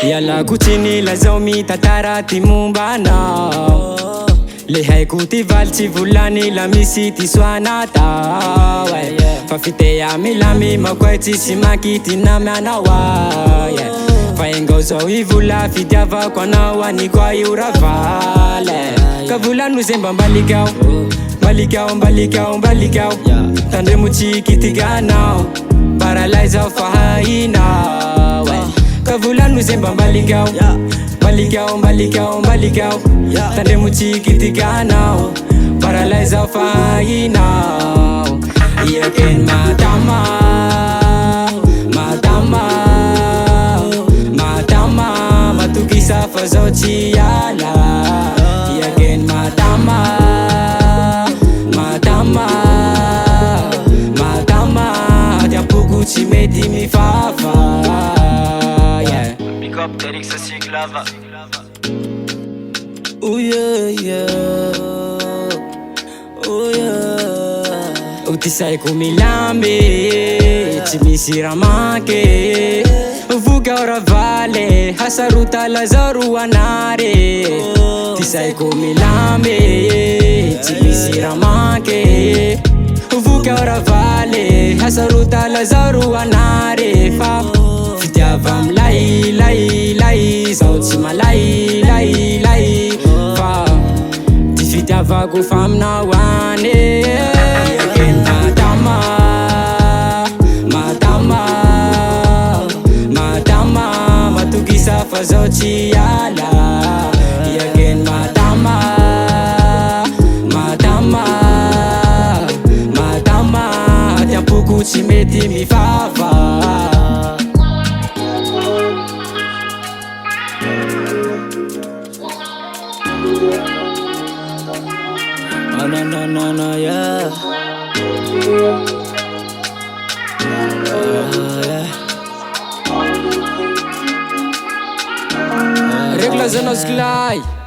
Ialako tsiny lazao mitantara ty mombanao. Le haiko ty valy tsy volany la misy ty soana tao fa fitea milamy makoe tsisy maky ty namianao fa engao zao i vola fitiavako anao ani koa io ravaly ka volano zay mba mbalikao mbalikao mbalikao mbalikao tandremo tsy kitikanao paralay zao fa hainao ka volano zay mba mbalikao mbalikao mbalikao mbalikao tandremo tsy kitikanao paralay zao fa hainao iaken matama matama matama matokisa fa zao tsy ala iaken matama matama matama tiapoko tsy mety mifafa Mikopterik sa siklava. Oh yeah yeah, oh yeah. Ty saiko milamy tsy misy raha manke voka ora vale hasarota lazaro anare ty saiko milamy tsy misy raha manke voka ora vale hasarota lazaro anare fa fitiava milay lay lay zao tsy malay lay lay fa ty fitiavako fa aminao ane matama matama matama matokisa fa zao tsy ala iaken matama matama matama tiapoko tsy mety mifafa. No, no, no, no, yeah. Yeah. Regla za nos glaj.